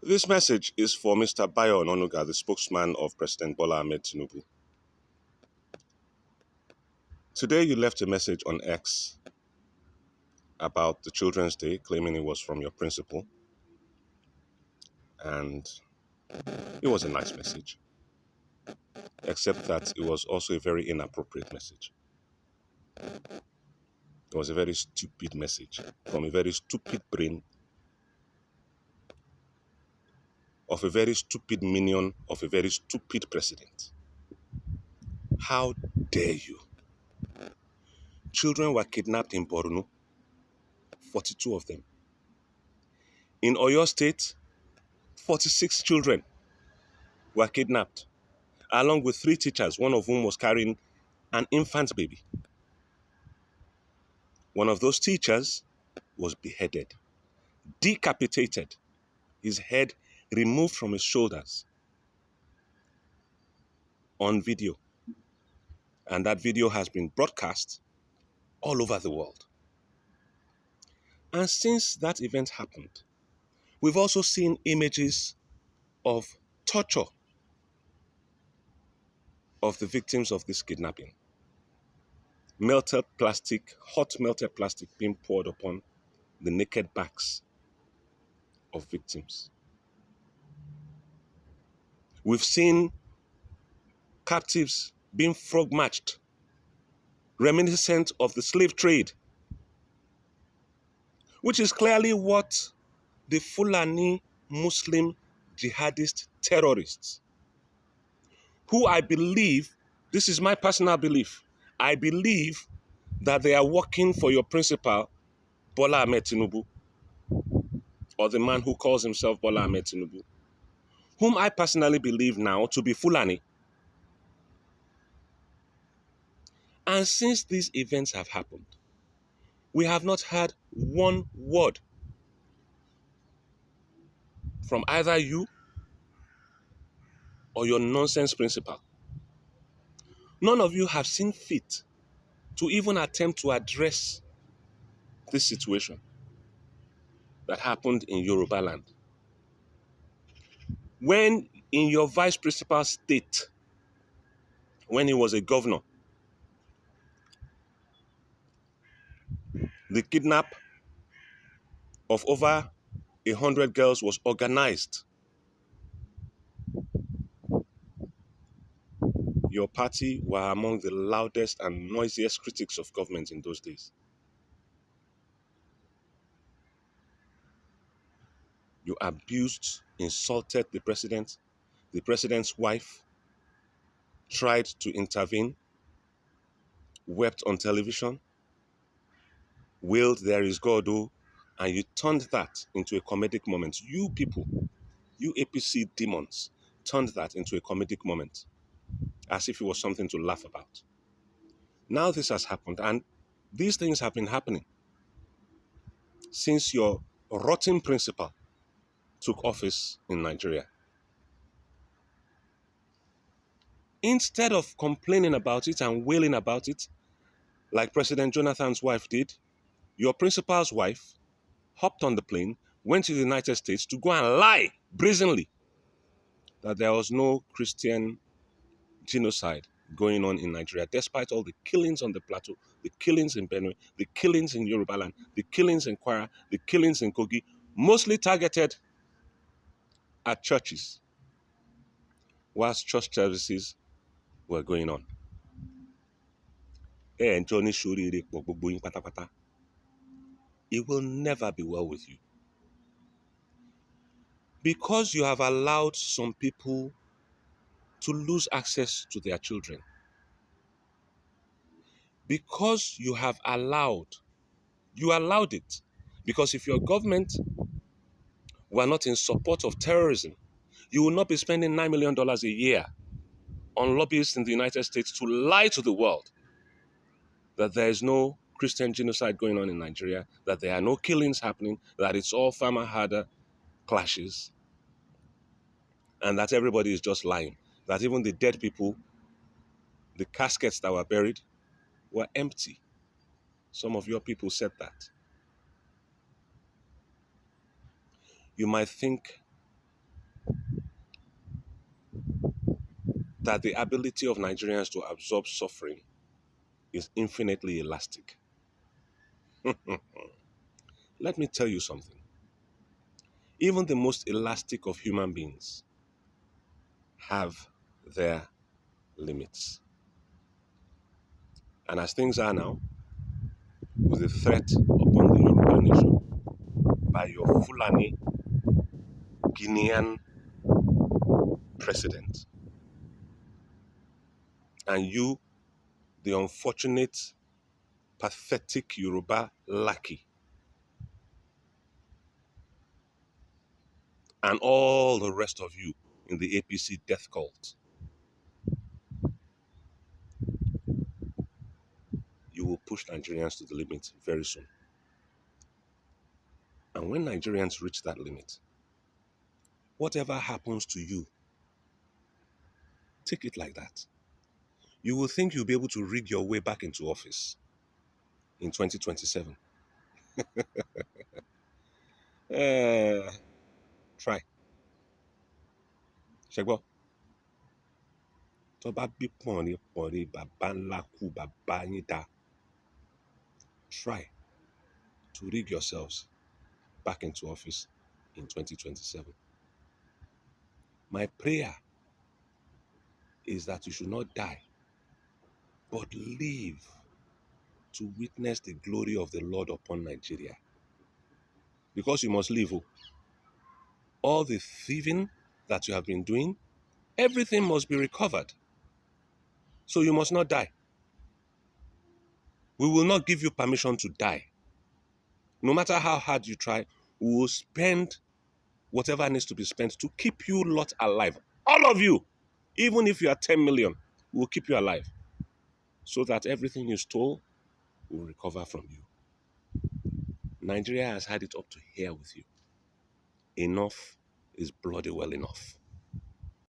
This message is for Mr. Bayo Onanuga, the spokesman of President Bola Ahmed Tinubu. Today you left a message on X about the Children's Day, claiming it was from your principal. And it was a nice message, except that it was also a very inappropriate message. It was a very stupid message from a very stupid brain of a very stupid minion of a very stupid president. How dare you? Children were kidnapped in Borno, 42 of them. In Oyo State, 46 children were kidnapped, along with 3 teachers, one of whom was carrying an infant baby. One of those teachers was beheaded, decapitated, his head removed from his shoulders on video. And that video has been broadcast all over the world. And since that event happened, we've also seen images of torture of the victims of this kidnapping. Melted plastic, hot melted plastic being poured upon the naked backs of victims. We've seen captives being frog marched, reminiscent of the slave trade, which is clearly what the Fulani Muslim jihadist terrorists, who I believe, this is my personal belief, I believe that they are working for your principal, Bola Ahmed Tinubu, or the man who calls himself Bola Ahmed Tinubu, whom I personally believe now to be Fulani. And since these events have happened, we have not heard one word from either you or your nonsense principal. None of you have seen fit to even attempt to address this situation that happened in Yoruba land. When in your vice principal state, when he was a governor, the kidnap of over 100 girls was organized. Your party were among the loudest and noisiest critics of government in those days. You abused, insulted the president's wife, tried to intervene, wept on television, wailed, "There is God," oh, and you turned that into a comedic moment. You people, you APC demons, turned that into a comedic moment, as if it was something to laugh about. Now this has happened, and these things have been happening since your rotten principal took office in Nigeria. Instead of complaining about it and wailing about it, like President Jonathan's wife did, your principal's wife hopped on the plane, went to the United States to go and lie brazenly that there was no Christian genocide going on in Nigeria, despite all the killings on the plateau, the killings in Benue, the killings in Yoruba land, the killings in Kwara, the killings in Kogi, mostly targeted at churches, whilst church services were going on. It will never be well with you. Because you have allowed some people to lose access to their children. Because you allowed it. Because if your government were not in support of terrorism, you will not be spending $9 million a year on lobbyists in the United States to lie to the world that there is no Christian genocide going on in Nigeria, that there are no killings happening, that it's all farmer-herder clashes, and that everybody is just lying. That even the dead people, the caskets that were buried, were empty. Some of your people said that. You might think that the ability of Nigerians to absorb suffering is infinitely elastic. Let me tell you something. Even the most elastic of human beings have their limits. And as things are now, with the threat upon the Yoruba nation by your Fulani Guinean president, and you, the unfortunate, pathetic Yoruba lackey, and all the rest of you in the APC death cult, you will push Nigerians to the limit very soon. And when Nigerians reach that limit, whatever happens to you, take it like that. You will think you'll be able to rig your way back into office in 2027. Uh, try. Ṣẹ́gbọ́, tó bá bí pọ̀nrín bàbá ńlá kú bàbá yín dá, try to rig yourselves back into office in 2027. My prayer is that you should not die, but live to witness the glory of the Lord upon Nigeria. Because you must live. All the thieving that you have been doing, everything must be recovered. So you must not die. We will not give you permission to die. No matter how hard you try, we will spend whatever needs to be spent to keep you lot alive. All of you, even if you are 10 million, we will keep you alive so that everything you stole will recover from you. Nigeria has had it up to here with you. Enough is bloody well enough.